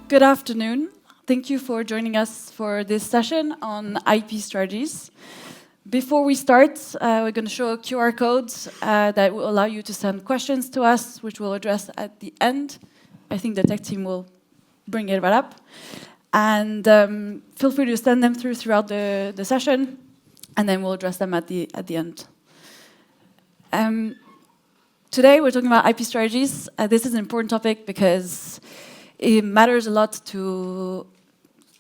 Good afternoon. Thank you for joining us for this session on IP strategies. Before we start, we're going to show QR codes that will allow you to send questions to us, which we'll address at the end. I think the tech team will bring it right up. And feel free to send them throughout the session, and then we'll address them at the end. Today, we're talking about IP strategies. This is an important topic because it matters a lot to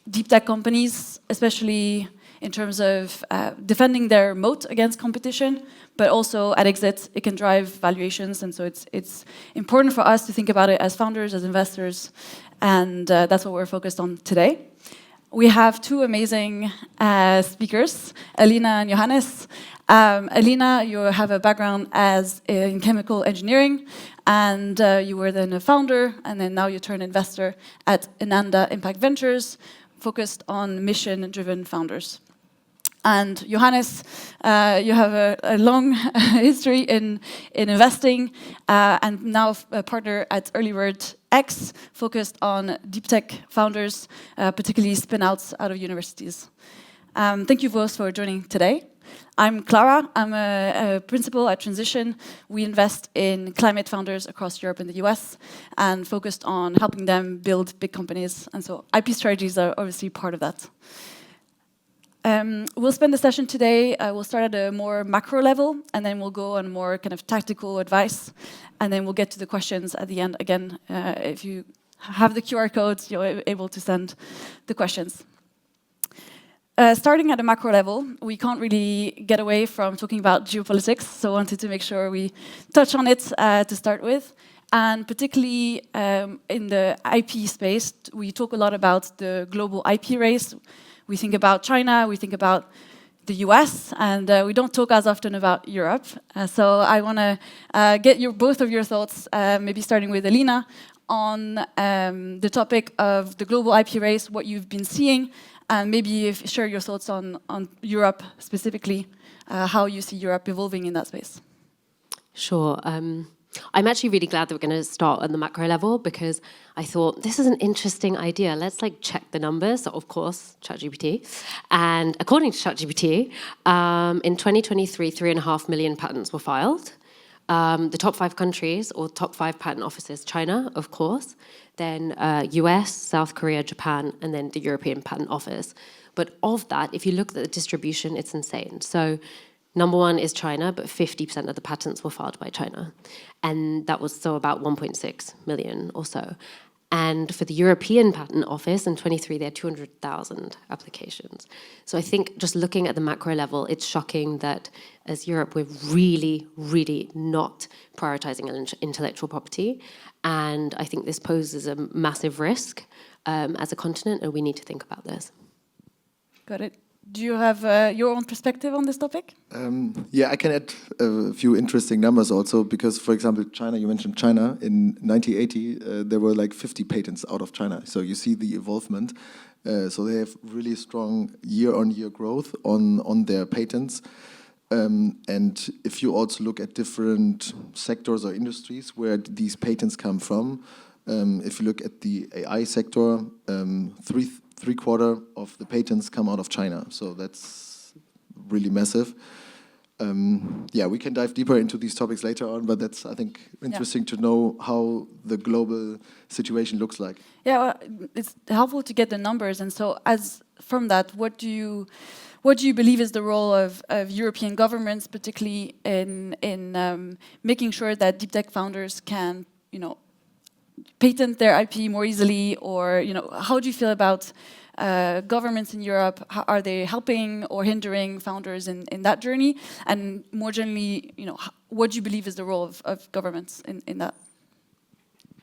deep tech companies, especially in terms of defending their moat against competition, but also at exit, it can drive valuations. And so it's important for us to think about it as founders, as investors, and that's what we're focused on today. We have two amazing speakers, Alina and Johannes. Alina, you have a background in chemical engineering, and you were then a founder, and then now you turn investor at Ananda Impact Ventures, focused on mission-driven founders. And Johannes, you have a long history in investing, and now a partner at Earlybird-X, focused on deep tech founders, particularly spin-outs out of universities. Thank you both for joining today. I'm Clara. I'm a principal at Transition. We invest in climate founders across Europe and the US and focused on helping them build big companies. And so IP strategies are obviously part of that. We'll spend the session today, we'll start at a more macro level, and then we'll go on more kind of tactical advice, and then we'll get to the questions at the end. Again, if you have the QR codes, you're able to send the questions. Starting at a macro level, we can't really get away from talking about geopolitics, so I wanted to make sure we touch on it to start with. And particularly in the IP space, we talk a lot about the global IP race. We think about China, we think about the US, and we don't talk as often about Europe. So I want to get both of your thoughts, maybe starting with Alina, on the topic of the global IP race, what you've been seeing, and maybe share your thoughts on Europe specifically, how you see Europe evolving in that space. Sure. I'm actually really glad that we're going to start on the macro level because I thought this is an interesting idea. Let's check the numbers. So of course, ChatGPT. And according to ChatGPT, in 2023, 3.5 million patents were filed. The top 5 countries or top 5 patent offices, China, of course, then US, South Korea, Japan, and then the European Patent Office. But of that, if you look at the distribution, it's insane. So number 1 is China, but 50% of the patents were filed by China. And that was so about 1.6 million or so. And for the European Patent Office in 23, they had 200,000 applications. So I think just looking at the macro level, it's shocking that as Europe, we're really, really not prioritizing intellectual property. And I think this poses a massive risk as a continent, and we need to think about this. Got it. Do you have your own perspective on this topic? Yeah, I can add a few interesting numbers also, because, for example, China, you mentioned China, in 1980, there were 50 patents out of China. So you see the evolvement. So they have really strong year-on-year growth on their patents. And if you also look at different sectors or industries where these patents come from, if you look at the AI sector, three-quarter of the patents come out of China. So that's really massive. Yeah, we can dive deeper into these topics later on, but that's, I think, interesting to know how the global situation looks like. Yeah, well, it's helpful to get the numbers. And so from that, what do you believe is the role of European governments, particularly in making sure that deep tech founders can, patent their IP more easily, or how do you feel about governments in Europe? How are they helping or hindering founders in that journey? And more generally, what do you believe is the role of governments in that?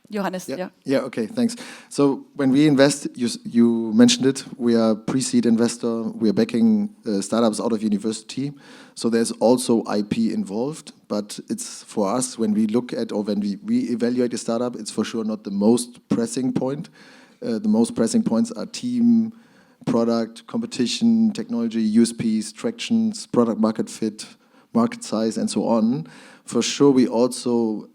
Johannes, yeah. Okay, thanks. So when we invest, you mentioned it, we are pre-seed investor. We are backing startups out of university. So there's also IP involved, but it's for us, when we look at or when we evaluate a startup, it's for sure not the most pressing point. The most pressing points are team, product, competition, technology, USPs, tractions, product market fit, market size, and so on. For sure, we also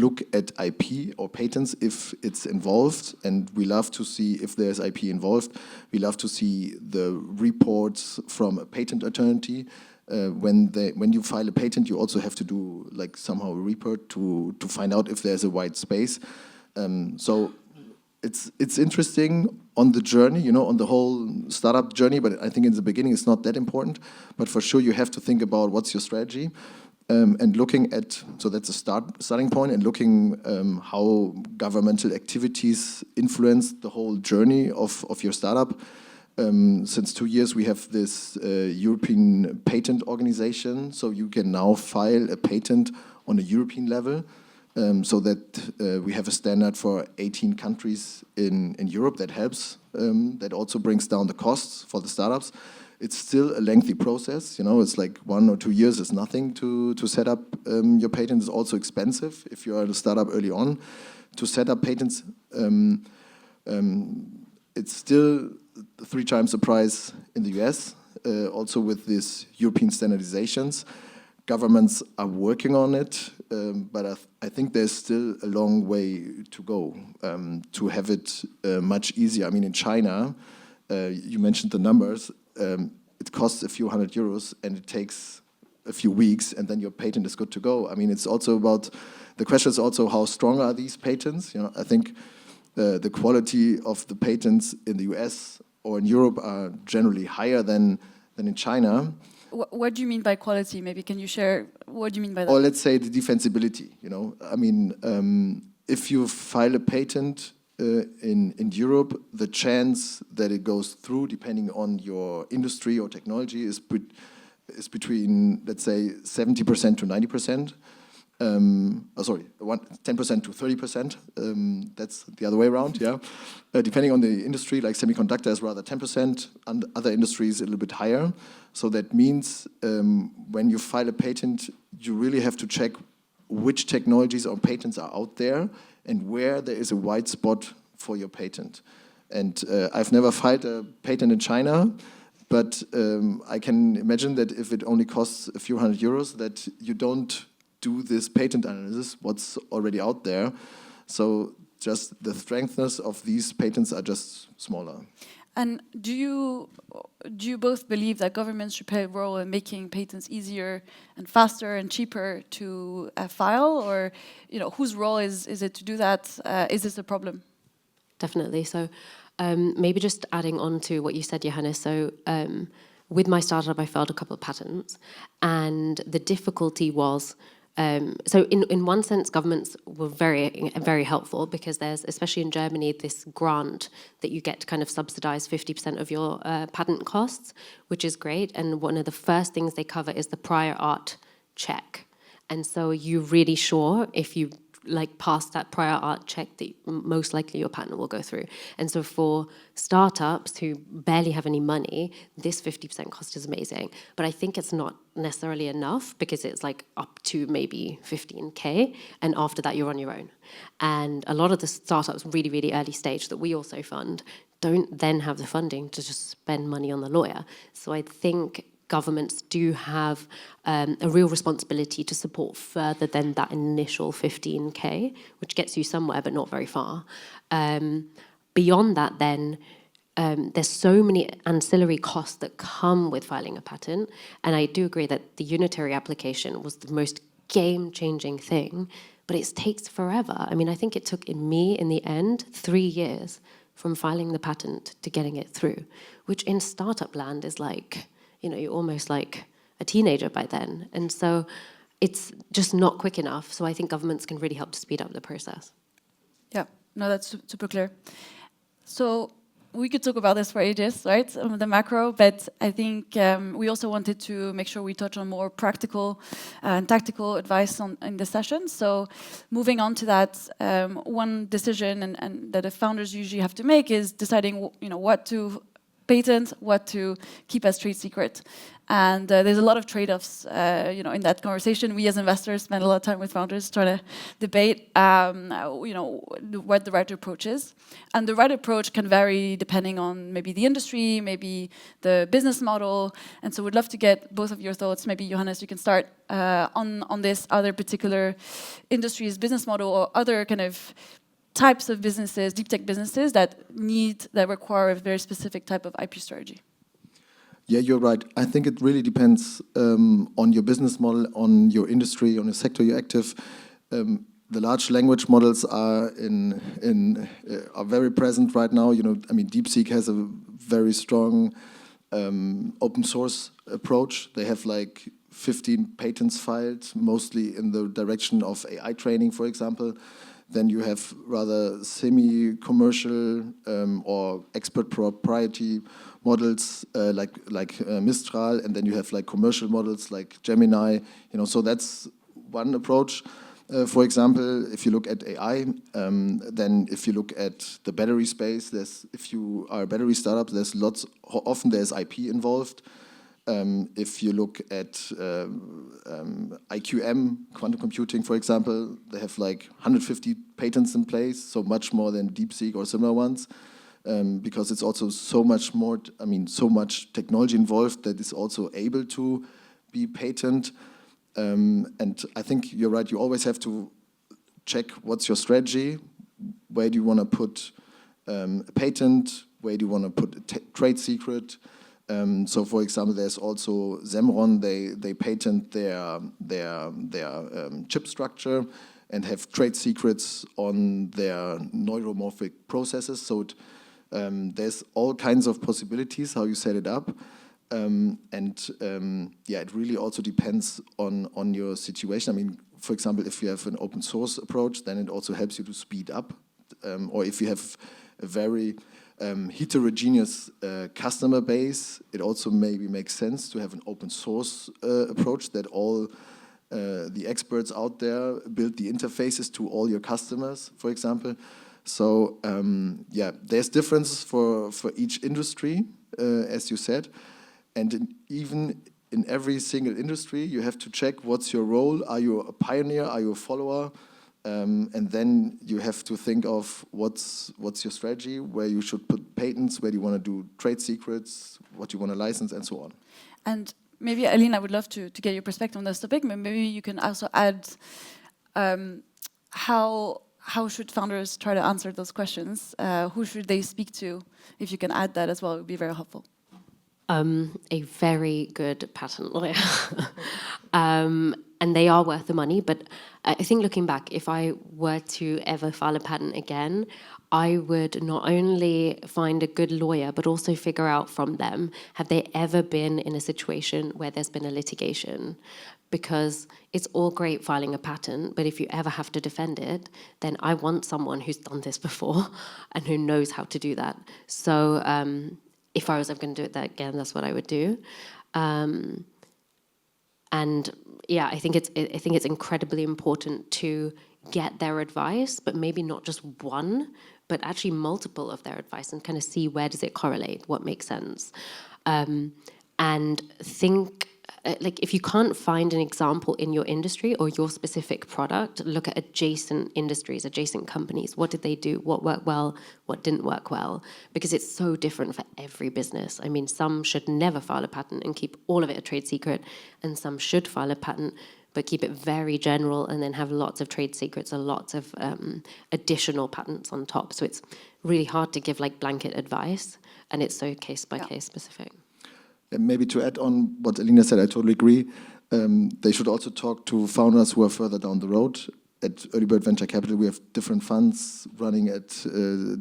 look at IP or patents if it's involved, and we love to see if there's IP involved. We love to see the reports from a patent attorney. When you file a patent, you also have to do like somehow a report to find out if there's a wide space. So it's interesting on the journey, you know, on the whole startup journey. But I think in the beginning it's not that important. But for sure, you have to think about what's your strategy. And looking at, so that's a starting point, and looking how governmental activities influence the whole journey of your startup. Since 2 years, we have this European patent organization, so you can now file a patent on a European level, so that we have a standard for 18 countries in Europe. That helps. That also brings down the costs for the startups. It's still a lengthy process, you know, it's like 1 or 2 years is nothing to set up your patent. It's also expensive if you are a startup early on. To set up patents, it's still 3 times the price in the US, also with these European standardizations. Governments are working on it, but I think there's still a long way to go to have it much easier. I mean, in China, you mentioned the numbers, it costs a few €100 and it takes a few weeks and then your patent is good to go. I mean, it's also about, the question is also how strong are these patents? You know, I think the quality of the patents in the US or in Europe are generally higher than in China. What do you mean by quality? Maybe can you share, what do you mean by that? Or let's say the defensibility, you know. I mean, if you file a patent in Europe, the chance that it goes through, depending on your industry or technology, is between, let's say, 70% to 90%. 10% to 30%. That's the other way around, yeah. Depending on the industry, like semiconductor is rather 10%, and other industries a little bit higher. So that means when you file a patent, you really have to check which technologies or patents are out there and where there is a white spot for your patent. And I've never filed a patent in China, but I can imagine that if it only costs a few €100, that you don't do this patent analysis, what's already out there. So just the strengths of these patents are just smaller. And do you both believe that governments should play a role in making patents easier and faster and cheaper to file, or whose role is it to do that? Is this a problem? Definitely. So maybe just adding on to what you said, Johannes. So with my startup, I filed a couple of patents, and the difficulty was. So in one sense, governments were very, very helpful, because there's, especially in Germany, this grant that you get to kind of subsidize 50% of your patent costs, which is great. And one of the first things they cover is the prior art check. And so you're really sure if you pass that prior art check that most likely your patent will go through. And so for startups who barely have any money, this 50% cost is amazing. But I think it's not necessarily enough, because it's up to maybe 15K, and after that you're on your own. And a lot of the startups really, really early stage that we also fund don't then have the funding to just spend money on the lawyer. So I think governments do have a real responsibility to support further than that initial 15K, which gets you somewhere but not very far. Beyond that then, there's so many ancillary costs that come with filing a patent, and I do agree that the unitary application was the most game-changing thing, but it takes forever. I mean, I think it took me, in the end, 3 years from filing the patent to getting it through, which in startup land is you're almost like a teenager by then. And so it's just not quick enough. So I think governments can really help to speed up the process. Yeah, no, that's super clear. So we could talk about this for ages, right? The macro, but I think we also wanted to make sure we touch on more practical and tactical advice in the session. So moving on to that, one decision and that the founders usually have to make is deciding, what to patent, what to keep as trade secret. And there's a lot of trade-offs, in that conversation. We as investors spend a lot of time with founders trying to debate, what the right approach is. And the right approach can vary depending on maybe the industry, maybe the business model. And so we'd love to get both of your thoughts. Maybe Johannes, you can start on this. Are there particular industries, business model, or other kind of types of businesses, deep tech businesses that require a very specific type of IP strategy? Yeah, you're right. I think it really depends on your business model, on your industry, on the sector you're active. The large language models are are very present right now. DeepSeek has a very strong open source approach. They have like 15 patents filed, mostly in the direction of AI training, for example. Then you have rather semi-commercial or expert proprietary models like Mistral, and then you have like commercial models like Gemini. So that's one approach. For example, if you look at AI, then if you look at the battery space, if you are a battery startup, often there's IP involved. If you look at IQM, quantum computing, for example, they have like 150 patents in place, so much more than DeepSeek or similar ones, because it's also so much more, so much technology involved that is also able to be patent. And I think you're right, you always have to check what's your strategy, where do you want to put a patent, where do you want to put a trade secret. So, for example, there's also Zemron. They patent their chip structure and have trade secrets on their neuromorphic processes. So there's all kinds of possibilities how you set it up, it really also depends on your situation. For example, if you have an open source approach, then it also helps you to speed up, or if you have a very heterogeneous customer base, it also maybe makes sense to have an open source approach that all the experts out there build the interfaces to all your customers, for example. So there's differences for each industry, as you said, and even in every single industry, you have to check what's your role. Are you a pioneer? Are you a follower? And then you have to think of what's your strategy, where you should put patents, where do you want to do trade secrets, what you want to license, and so on. And maybe, Alina, I would love to get your perspective on this topic. Maybe you can also add how should founders try to answer those questions? Who should they speak to? If you can add that as well, it would be very helpful. A very good patent lawyer. And they are worth the money, but I think looking back, if I were to ever file a patent again, I would not only find a good lawyer, but also figure out from them, have they ever been in a situation where there's been a litigation? Because it's all great filing a patent, but if you ever have to defend it, then I want someone who's done this before and who knows how to do that. So if I was ever going to do it again, that's what I would do. And yeah, I think it's incredibly important to get their advice, but maybe not just one, but actually multiple of their advice, and kind of see where does it correlate, what makes sense, and think. Like, if you can't find an example in your industry or your specific product, look at adjacent industries, adjacent companies. What did they do? What worked well? What didn't work well? Because it's so different for every business. Some should never file a patent and keep all of it a trade secret, and some should file a patent but keep it very general and then have lots of trade secrets and lots of additional patents on top. So it's really hard to give like blanket advice, and it's so case by case specific. And maybe to add on what Alina said, I totally agree. They should also talk to founders who are further down the road. At Earlybird Venture Capital, we have different funds running at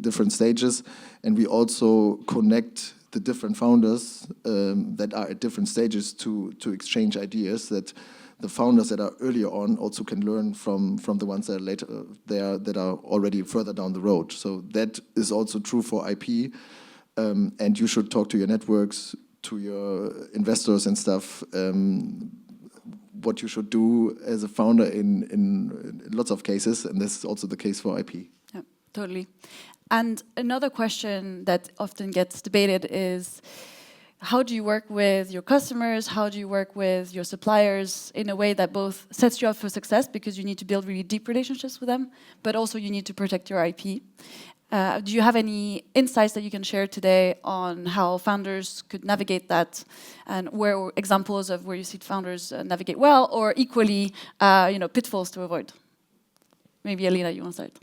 different stages, and we also connect the different founders that are at different stages to exchange ideas, that the founders that are earlier on also can learn from the ones that are later that are already further down the road. So that is also true for IP, and you should talk to your networks, to your investors and stuff, what you should do as a founder in lots of cases, and this is also the case for IP. Yeah, totally. And another question that often gets debated is, how do you work with your customers? How do you work with your suppliers in a way that both sets you up for success because you need to build really deep relationships with them, but also you need to protect your IP? Do you have any insights that you can share today on how founders could navigate that, and where examples of where you see founders navigate well, or equally, pitfalls to avoid? Maybe Alina, you want to start?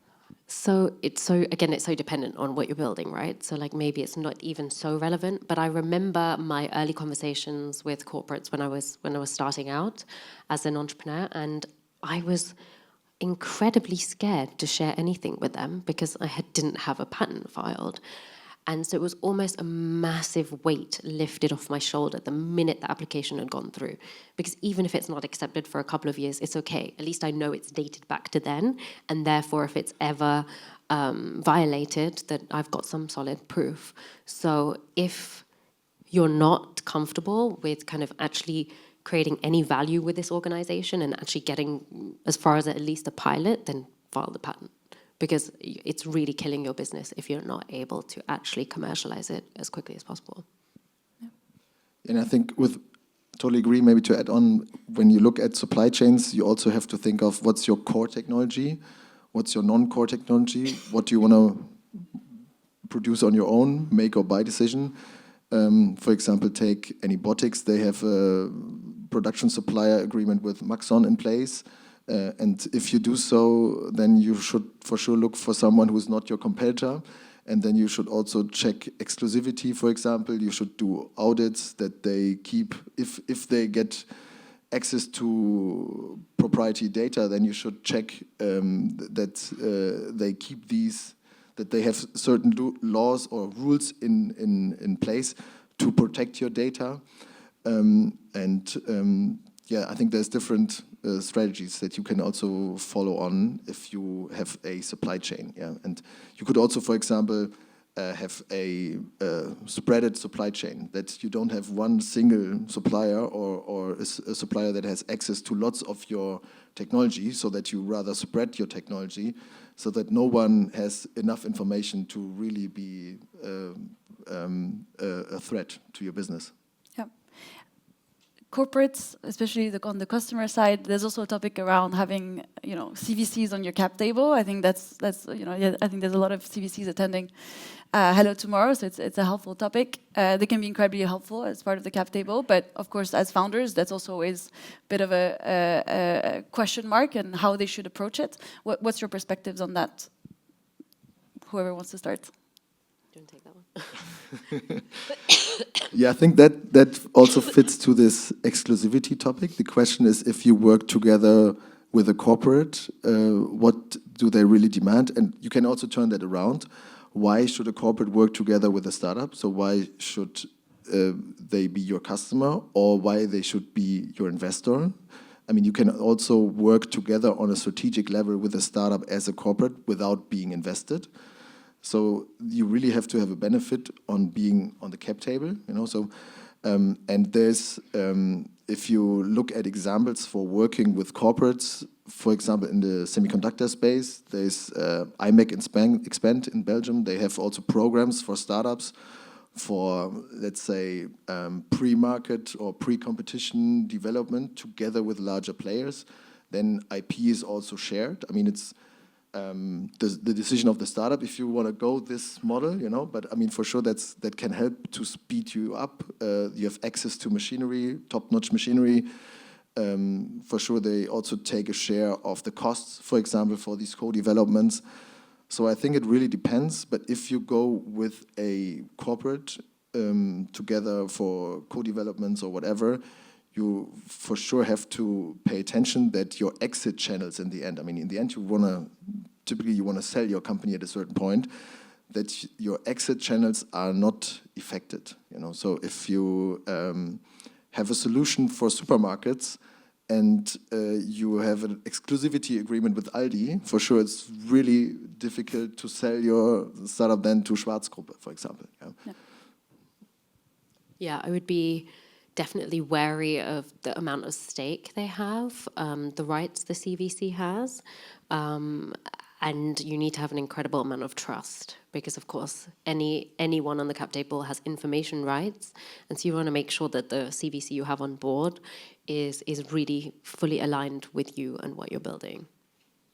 So it's so dependent on what you're building, right? So like maybe it's not even so relevant, but I remember my early conversations with corporates when I was starting out as an entrepreneur, and I was incredibly scared to share anything with them because I didn't have a patent filed. And so it was almost a massive weight lifted off my shoulder the minute the application had gone through. Because even if it's not accepted for a couple of years, it's okay. At least I know it's dated back to then. And therefore, if it's ever violated, that I've got some solid proof. So if you're not comfortable with kind of actually creating any value with this organization and actually getting as far as at least a pilot, then file the patent. Because it's really killing your business if you're not able to actually commercialize it as quickly as possible. Yeah. And I think totally agree, maybe to add on, when you look at supply chains, you also have to think of what's your core technology, what's your non-core technology, what do you want to produce on your own, make or buy decision. For example, take antibiotics, they have a production supplier agreement with Maxon in place. And if you do so, then you should for sure look for someone who is not your competitor. And then you should also check exclusivity, for example. You should do audits that they keep. If they get access to proprietary data, then you should check that they keep these, that they have certain laws or rules in place to protect your data. Yeah, I think there's different strategies that you can also follow on if you have a supply chain. Yeah, and you could also, for example, have a spreaded supply chain, that you don't have one single supplier or a supplier that has access to lots of your technology, so that you rather spread your technology so that no one has enough information to really be a threat to your business. Corporates, especially on the customer side, there's also a topic around having, CVCs on your cap table. I think I think there's a lot of CVCs attending Hello Tomorrow, so it's a helpful topic. They can be incredibly helpful as part of the cap table, but of course, as founders, that's also always a bit of a question mark and how they should approach it. What's your perspectives on that? Whoever wants to start. Do you want to take that one? Yeah, I think that also fits to this exclusivity topic. The question is, if you work together with a corporate, what do they really demand? And you can also turn that around. Why should a corporate work together with a startup? So why should they be your customer, or why they should be your investor? I mean, you can also work together on a strategic level with a startup as a corporate without being invested. So you really have to have a benefit on being on the cap table, So, and there's, if you look at examples for working with corporates, for example, in the semiconductor space, there's IMEC Expand in Belgium. They have also programs for startups for, let's say, pre-market or pre-competition development together with larger players. Then IP is also shared. I mean, it's the decision of the startup if you want to go this model, But I mean, for sure, that can help to speed you up. You have access to machinery, top-notch machinery. For sure, they also take a share of the costs, for example, for these co-developments. So I think it really depends. But if you go with a corporate together for co-developments or whatever, you for sure have to pay attention that your exit channels in the end, I mean, in the end, typically you want to sell your company at a certain point, that your exit channels are not affected, So if you have a solution for supermarkets and you have an exclusivity agreement with Aldi, for sure it's really difficult to sell your startup then to Schwarzgruppe, for example. Yeah, I would be definitely wary of the amount of stake they have, the rights the CVC has. And you need to have an incredible amount of trust because, of course, anyone on the cap table has information rights. And so you want to make sure that the CVC you have on board is really fully aligned with you and what you're building.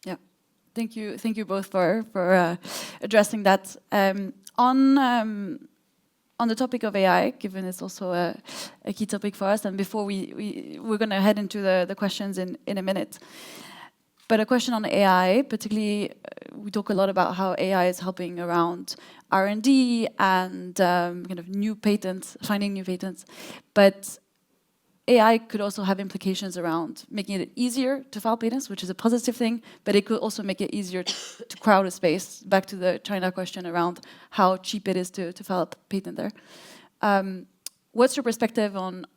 Yeah, thank you both for addressing that. On the topic of AI, given it's also a key topic for us, and before we're going to head into the questions in a minute. But a question on AI, particularly, we talk a lot about how AI is helping around R&D and kind of new patents, finding new patents. But AI could also have implications around making it easier to file patents, which is a positive thing, but it could also make it easier to crowd a space. Back to the China question around how cheap it is to file a patent there. What's your perspective on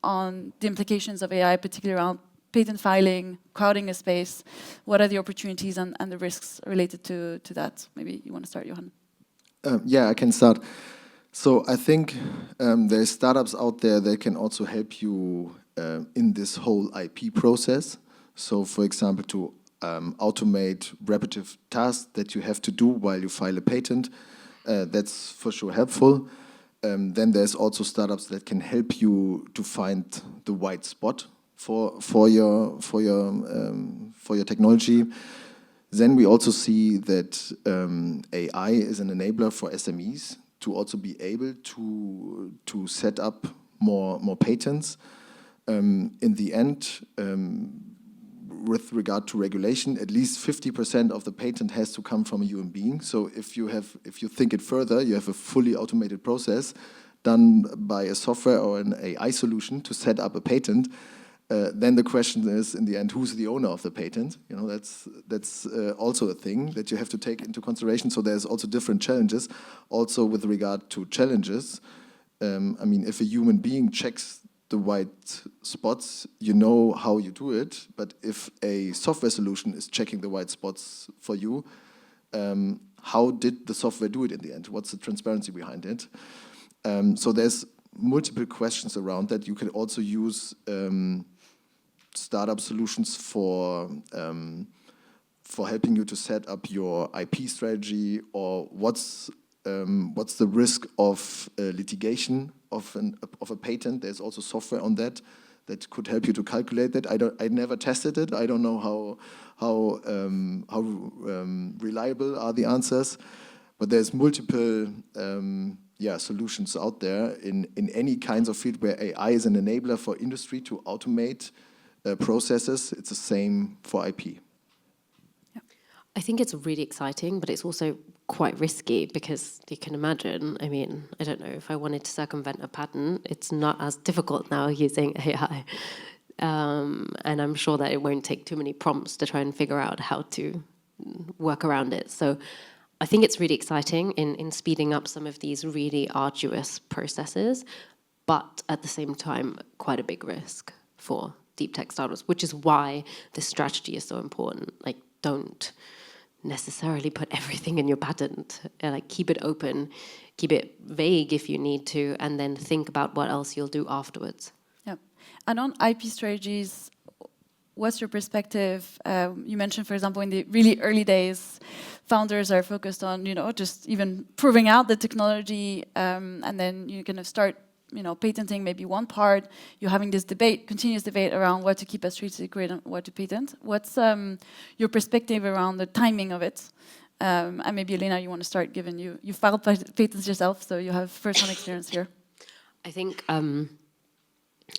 the implications of AI, particularly around patent filing, crowding a space? What are the opportunities and the risks related to that? Maybe you want to start, Johannes. Yeah, I can start. So I think there's startups out there that can also help you in this whole IP process. So, for example, to automate repetitive tasks that you have to do while you file a patent, that's for sure helpful. Then there's also startups that can help you to find the white spot for your technology. Then we also see that AI is an enabler for SMEs to also be able to set up more patents. In the end, with regard to regulation, at least 50% of the patent has to come from a human being. So if you think it further, you have a fully automated process done by a software or an AI solution to set up a patent. Then the question is, in the end, who's the owner of the patent? You know, that's also a thing that you have to take into consideration. So there's also different challenges. Also with regard to challenges, I mean, if a human being checks the white spots, you know how you do it. But if a software solution is checking the white spots for you, how did the software do it in the end? What's the transparency behind it? So there's multiple questions around that. You can also use startup solutions for helping you to set up your IP strategy, or what's the risk of litigation of a patent. There's also software on that could help you to calculate that. I never tested it. I don't know how reliable are the answers, but there's multiple solutions out there in any kinds of field where AI is an enabler for industry to automate processes. It's the same for IP. Yeah. I think it's really exciting, but it's also quite risky because you can imagine, I mean, I don't know, if I wanted to circumvent a patent, it's not as difficult now using AI. And I'm sure that it won't take too many prompts to try and figure out how to work around it. So I think it's really exciting in speeding up some of these really arduous processes, but at the same time, quite a big risk for deep tech startups, which is why the strategy is so important. Like, don't necessarily put everything in your patent. Like, keep it open, keep it vague if you need to, and then think about what else you'll do afterwards. Yeah. And on IP strategies, what's your perspective? You mentioned, for example, in the really early days, founders are focused on, just even proving out the technology, and then you're going to start, patenting maybe one part. You're having this continuous debate around what to keep as trade secret and what to patent. What's your perspective around the timing of it? And maybe, Alina, you want to start, given you filed patents yourself, so you have first-hand experience here. I think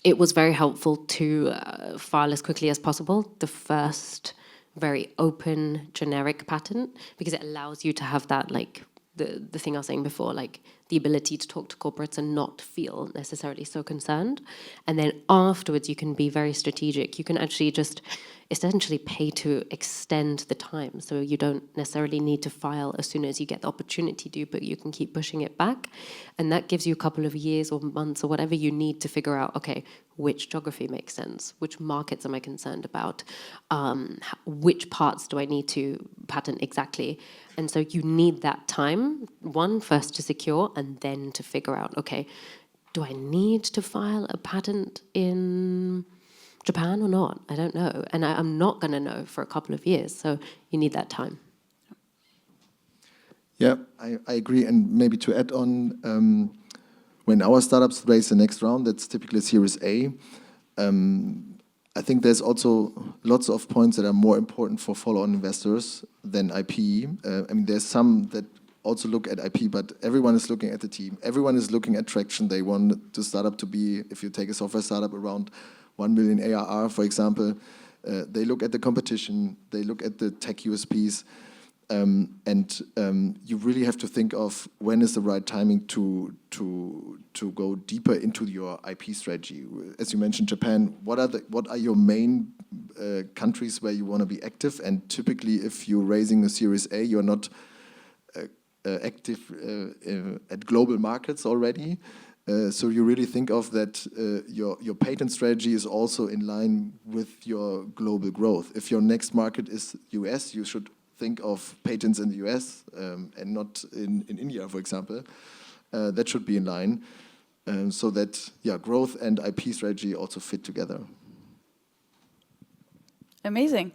it was very helpful to file as quickly as possible the first very open generic patent, because it allows you to have that, like the thing I was saying before, like the ability to talk to corporates and not feel necessarily so concerned. And then afterwards you can be very strategic. You can actually just essentially pay to extend the time. So you don't necessarily need to file as soon as you get the opportunity to, but you can keep pushing it back. And that gives you a couple of years or months or whatever you need to figure out, okay, which geography makes sense? Which markets am I concerned about? Which parts do I need to patent exactly? And so you need that time, first to secure, and then to figure out, okay, do I need to file a patent in Japan or not? I don't know. And I'm not going to know for a couple of years. So you need that time. Yeah, I agree. And maybe to add on, when our startups raise the next round, that's typically Series A. I think there's also lots of points that are more important for follow-on investors than IP. I mean, there's some that also look at IP, but everyone is looking at the team. Everyone is looking at traction. They want the startup to be, if you take a software startup, around 1 million ARR, for example. They look at the competition. They look at the tech USPs. You really have to think of when is the right timing to go deeper into your IP strategy. As you mentioned, Japan. What are your main countries where you want to be active? And typically, if you're raising a Series A, you're not active at global markets already. So you really think of that your patent strategy is also in line with your global growth. If your next market is US, you should think of patents in the US and not in India, for example. That should be in line so that growth and IP strategy also fit together. Amazing.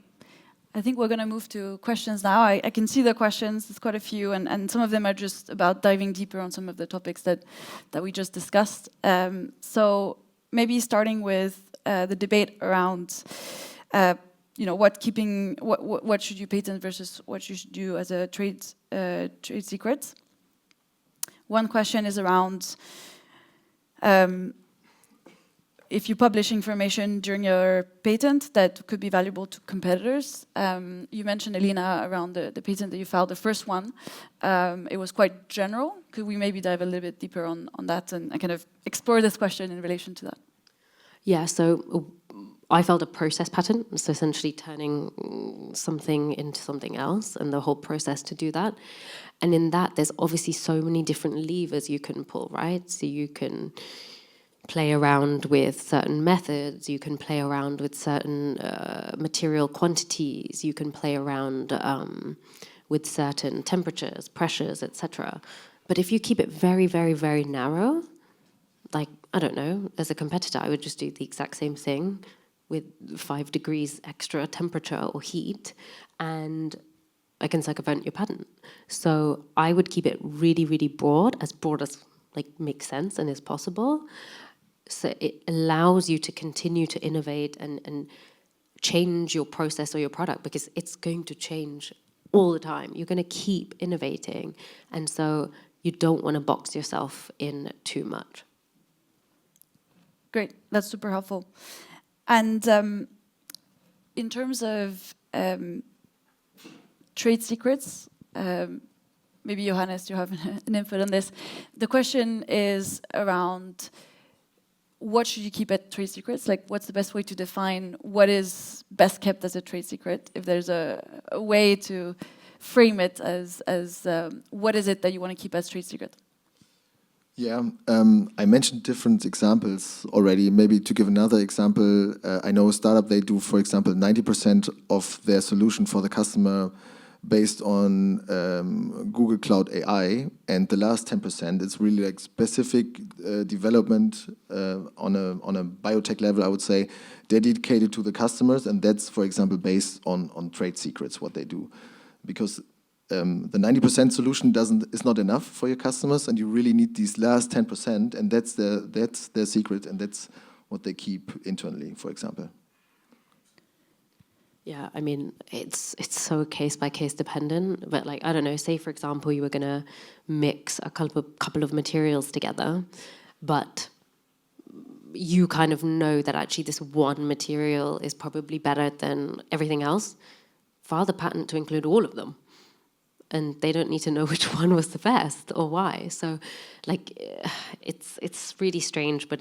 I think we're going to move to questions now. I can see the questions. There's quite a few, and some of them are just about diving deeper on some of the topics that we just discussed. So maybe starting with the debate around what should you patent versus what you should do as a trade secret. One question is around if you publish information during your patent that could be valuable to competitors. You mentioned, Alina, around the patent that you filed, the first one. It was quite general. Could we maybe dive a little bit deeper on that and kind of explore this question in relation to that? Yeah, so I filed a process patent, so essentially turning something into something else and the whole process to do that. And in that, there's obviously so many different levers you can pull, right? So you can play around with certain methods, you can play around with certain material quantities, you can play around with certain temperatures, pressures, etc. But if you keep it very, very, very narrow, like, I don't know, as a competitor, I would just do the exact same thing with 5 degrees extra temperature or heat, and I can circumvent your patent. So I would keep it really, really broad as makes sense and is possible. So it allows you to continue to innovate and change your process or your product, because it's going to change all the time. You're going to keep innovating. And so you don't want to box yourself in too much. Great, that's super helpful. And in terms of trade secrets, maybe Johannes, you have an input on this. The question is around what should you keep at trade secrets? Like, what's the best way to define what is best kept as a trade secret? If there's a way to frame it as what is it that you want to keep as trade secret? Yeah, I mentioned different examples already. Maybe to give another example, I know a startup, they do, for example, 90% of their solution for the customer based on Google Cloud AI, and the last 10% is really like specific development on a biotech level, I would say, dedicated to the customers, and that's, for example, based on trade secrets, what they do. Because the 90% solution is not enough for your customers, and you really need these last 10%, and that's their secret, and that's what they keep internally, for example. Yeah, I mean, it's so case by case dependent, but like, I don't know, say for example, you were gonna mix a couple of materials together, but you kind of know that actually this one material is probably better than everything else. File the patent to include all of them. And they don't need to know which one was the best or why. So, like, it's really strange, but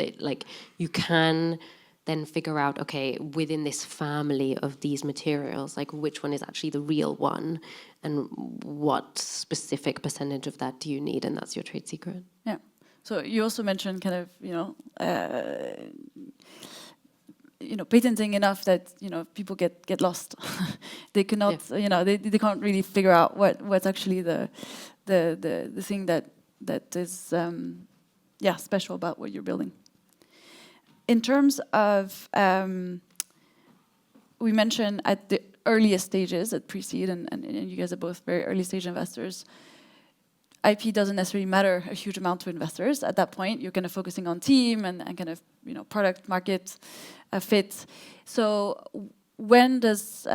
you can then figure out, okay, within this family of these materials, like which one is actually the real one, and what specific percentage of that do you need, and that's your trade secret. Yeah. So you also mentioned kind of patenting enough that people get lost. They cannot they can't really figure out what's actually the thing that is special about what you're building. In terms of we mentioned at the earliest stages at pre-seed, and you guys are both very early stage investors, IP doesn't necessarily matter a huge amount to investors. At that point, you're kind of focusing on team and kind of product market fit. So when does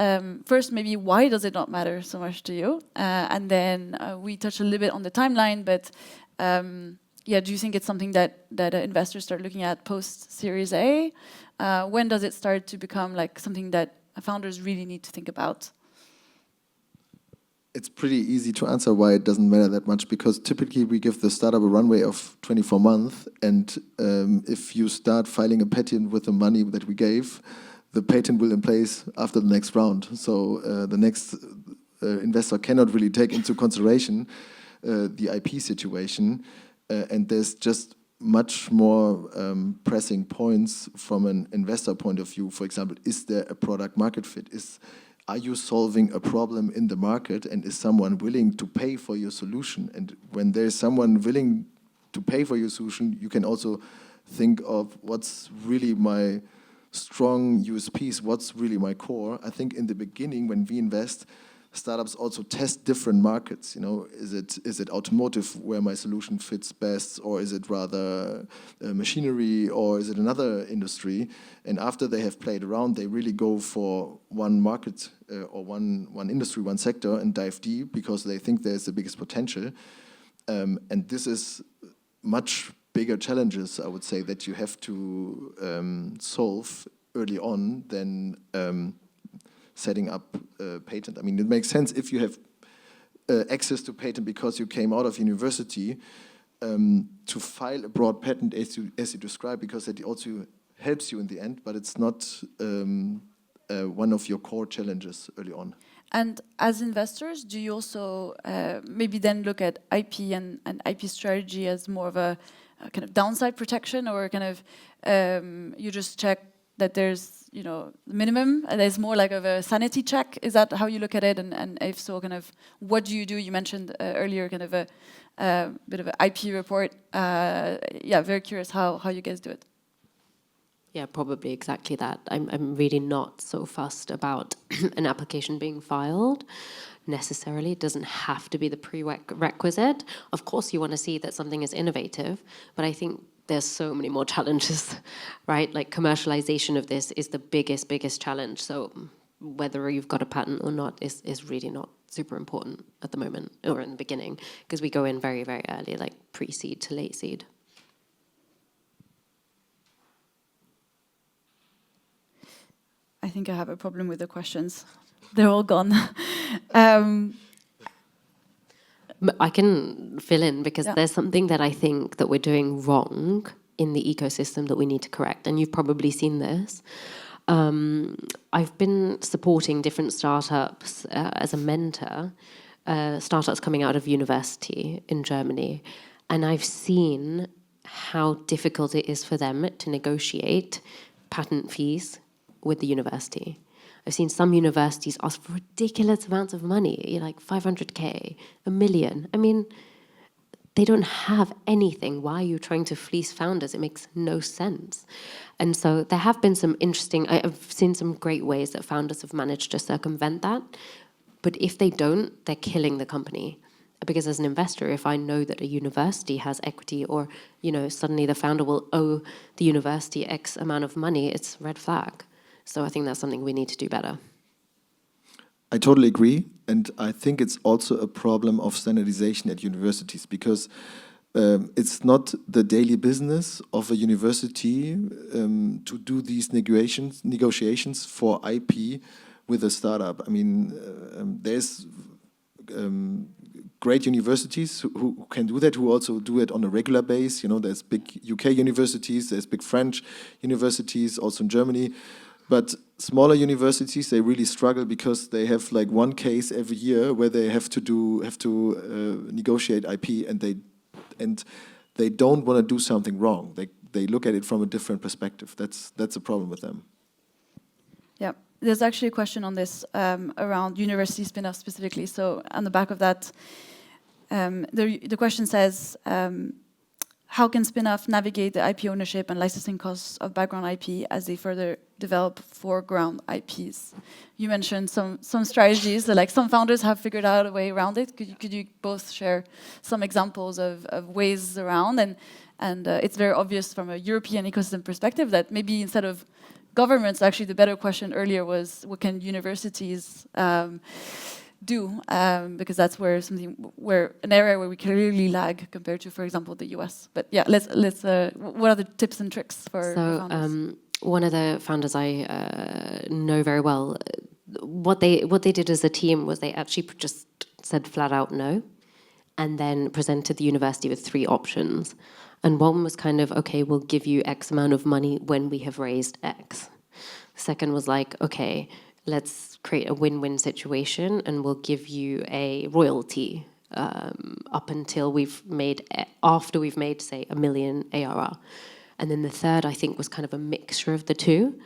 first maybe why does it not matter so much to you? And then we touched a little bit on the timeline, but yeah, do you think it's something that investors start looking at post Series A? When does it start to become like something that founders really need to think about? It's pretty easy to answer why it doesn't matter that much, because typically we give the startup a runway of 24 months, and if you start filing a patent with the money that we gave, the patent will in place after the next round. So the next investor cannot really take into consideration the IP situation, and there's just much more pressing points from an investor point of view. For example, is there a product market fit? Are you solving a problem in the market, and is someone willing to pay for your solution? And when there's someone willing to pay for your solution, you can also think of what's really my strong USPs, what's really my core. I think in the beginning when we invest, startups also test different markets. Is it automotive where my solution fits best, or is it rather machinery, or is it another industry? And after they have played around, they really go for one market or one industry, one sector, and dive deep because they think there's the biggest potential. And this is much bigger challenges, I would say, that you have to solve early on than setting up a patent. I mean, it makes sense if you have access to patent because you came out of university to file a broad patent as you described, because it also helps you in the end, but it's not one of your core challenges early on. And as investors, do you also maybe then look at IP and IP strategy as more of a kind of downside protection, or kind of you just check that there's minimum, and there's more like of a sanity check? Is that how you look at it? And if so, kind of what do you do? You mentioned earlier kind of a bit of an IP report. Yeah, very curious how you guys do it. Yeah, probably exactly that. I'm really not so fussed about an application being filed necessarily. It doesn't have to be the prerequisite. Of course, you want to see that something is innovative, but I think there's so many more challenges, right? Like commercialization of this is the biggest challenge. So whether you've got a patent or not is really not super important at the moment or in the beginning, because we go in very, very early, like pre-seed to late seed. I think I have a problem with the questions. They're all gone. I can fill in, because there's something that I think that we're doing wrong in the ecosystem that we need to correct. And you've probably seen this. I've been supporting different startups as a mentor, startups coming out of university in Germany. And I've seen how difficult it is for them to negotiate patent fees with the university. I've seen some universities ask for ridiculous amounts of money, like 500K, $1 million. I mean, they don't have anything. Why are you trying to fleece founders? It makes no sense. And so there have been some interesting, I've seen some great ways that founders have managed to circumvent that. But if they don't, they're killing the company. Because as an investor, if I know that a university has equity, or suddenly the founder will owe the university X amount of money, it's red flag. So I think that's something we need to do better. I totally agree. And I think it's also a problem of standardization at universities, because it's not the daily business of a university to do these negotiations for IP with a startup. I mean, there's great universities who can do that, who also do it on a regular basis. There's big UK universities, there's big French universities, also in Germany. But smaller universities, they really struggle because they have like one case every year where they have to negotiate IP, and they don't want to do something wrong. They look at it from a different perspective. That's a problem with them. Yeah, there's actually a question on this around university spin-off specifically. So on the back of that, the question says, how can spin-off navigate the IP ownership and licensing costs of background IP as they further develop foreground IPs? You mentioned some strategies, like some founders have figured out a way around it. Could you both share some examples of ways around? And it's very obvious from a European ecosystem perspective that maybe instead of governments, actually the better question earlier was what can universities do, because that's where an area where we clearly lag compared to, for example, the US. But yeah, let's. What are the tips and tricks for founders? One of the founders I know very well, what they did as a team was they actually just said flat out no, and then presented the university with 3 options. And one was kind of, okay, we'll give you X amount of money when we have raised X. Second was like, okay, let's create a win-win situation and we'll give you a royalty up until after we've made, say, 1 million ARR. And then the third, I think, was kind of a mixture of the two.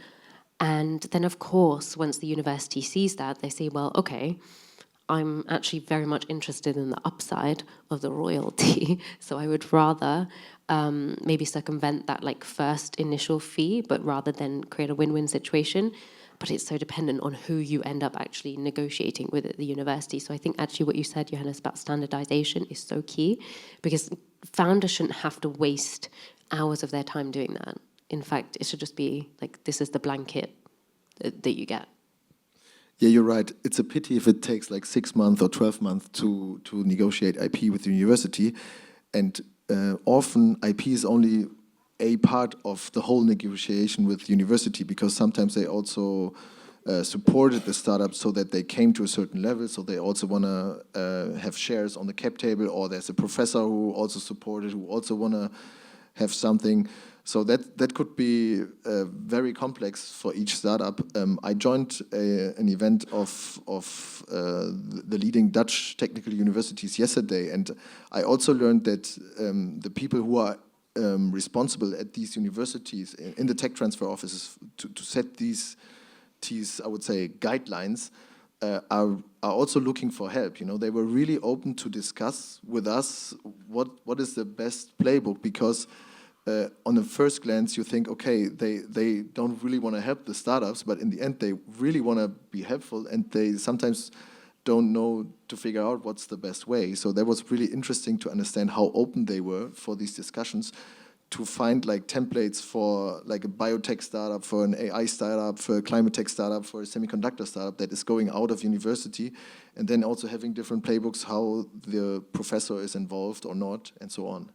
And then, of course, once the university sees that, they say, well, okay, I'm actually very much interested in the upside of the royalty. So I would rather maybe circumvent that like first initial fee, but rather than create a win-win situation. But it's so dependent on who you end up actually negotiating with at the university. So I think actually what you said, Johannes, about standardization is so key, because founders shouldn't have to waste hours of their time doing that. In fact, it should just be like, this is the blanket that you get. Yeah, you're right. It's a pity if it takes like 6 months or 12 months to negotiate IP with the university. And often IP is only a part of the whole negotiation with the university, because sometimes they also supported the startup so that they came to a certain level, so they also want to have shares on the cap table, or there's a professor who also supported, who also want to have something. So that could be very complex for each startup. I joined an event of the leading Dutch technical universities yesterday, and I also learned that the people who are responsible at these universities in the tech transfer offices to set these, I would say, guidelines, are also looking for help. You know, they were really open to discuss with us what is the best playbook, because on the first glance you think, okay, they don't really want to help the startups, but in the end they really want to be helpful, and they sometimes don't know to figure out what's the best way. So that was really interesting to understand how open they were for these discussions, to find like templates for like a biotech startup, for an AI startup, for a climate tech startup, for a semiconductor startup that is going out of university, and then also having different playbooks, how the professor is involved or not, and so on.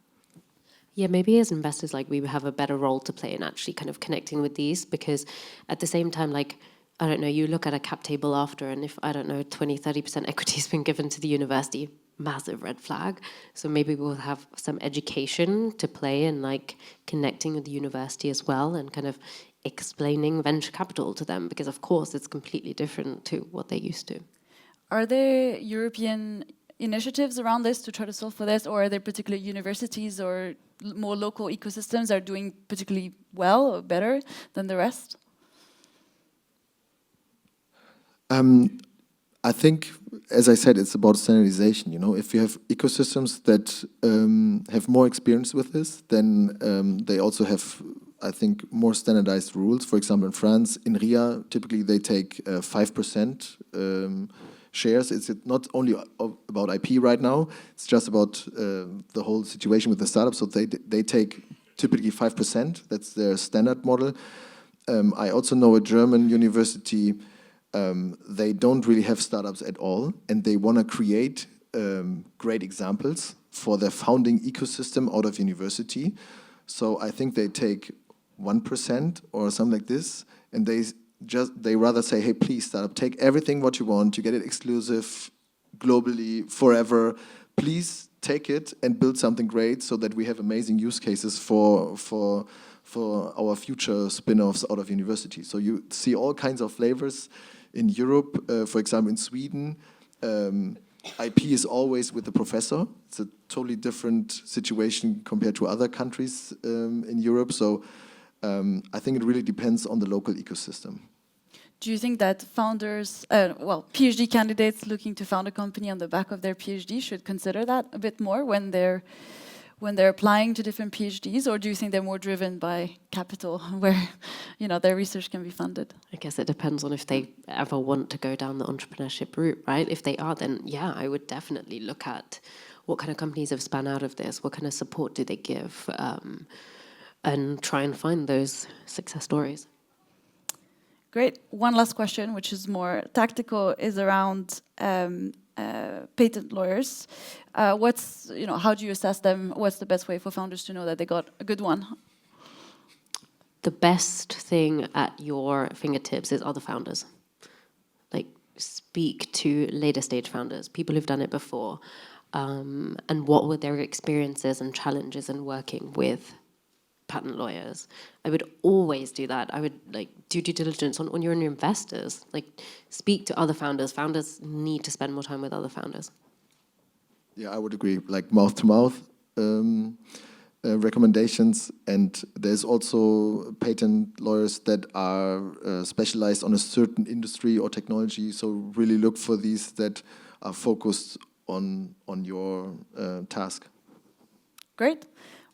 Yeah, maybe as investors, like, we have a better role to play in actually kind of connecting with these, because at the same time, like, I don't know, you look at a cap table after, and if, I don't know, 20-30% equity has been given to the university, massive red flag. So maybe we'll have some education to play in, like, connecting with the university as well, and kind of explaining venture capital to them, because of course it's completely different to what they're used to. Are there European initiatives around this to try to solve for this, or are there particular universities or more local ecosystems that are doing particularly well or better than the rest? I think, as I said, it's about standardization. You know, if you have ecosystems that have more experience with this, then they also have, I think, more standardized rules. For example, in France, in RIA, typically they take 5% shares. It's not only about IP right now, it's just about the whole situation with the startup. So they take typically 5%. That's their standard model. I also know a German university, they don't really have startups at all, and they want to create great examples for their founding ecosystem out of university. So I think they take 1% or something like this, and they rather say, hey, please, startup, take everything what you want, you get it exclusive globally forever. Please take it and build something great so that we have amazing use cases for our future spin-offs out of university. So you see all kinds of flavors in Europe. For example, in Sweden, IP is always with the professor. It's a totally different situation compared to other countries in Europe. So I think it really depends on the local ecosystem. Do you think that founders, PhD candidates looking to found a company on the back of their PhD should consider that a bit more when they're when they're applying to different PhDs, or do you think they're more driven by capital, where their research can be funded? I guess it depends on if they ever want to go down the entrepreneurship route, right? If they are, then yeah, I would definitely look at what kind of companies have spun out of this, what kind of support do they give, and try and find those success stories. Great. One last question, which is more tactical, is around patent lawyers. How do you assess them? What's the best way for founders to know that they got a good one? The best thing at your fingertips is other founders. Like, speak to later stage founders, people who've done it before, and what were their experiences and challenges in working with patent lawyers. I would always do that. I would do due diligence on your own investors. Speak to other founders. Founders need to spend more time with other founders. Yeah, I would agree. Like mouth to mouth recommendations, and there's also patent lawyers that are specialized on a certain industry or technology. So really look for these that are focused on your task. Great.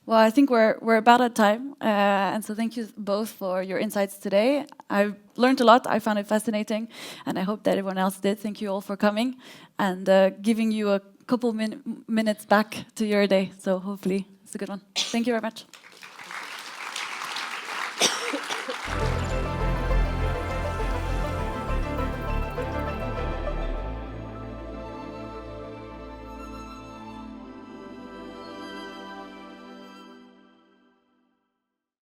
Well, I think we're about at time, and so thank you both for your insights today. I've learned a lot. I found it fascinating, and I hope that everyone else did. Thank you all for coming and giving you a couple minutes back to your day. So hopefully it's a good one. Thank you very much.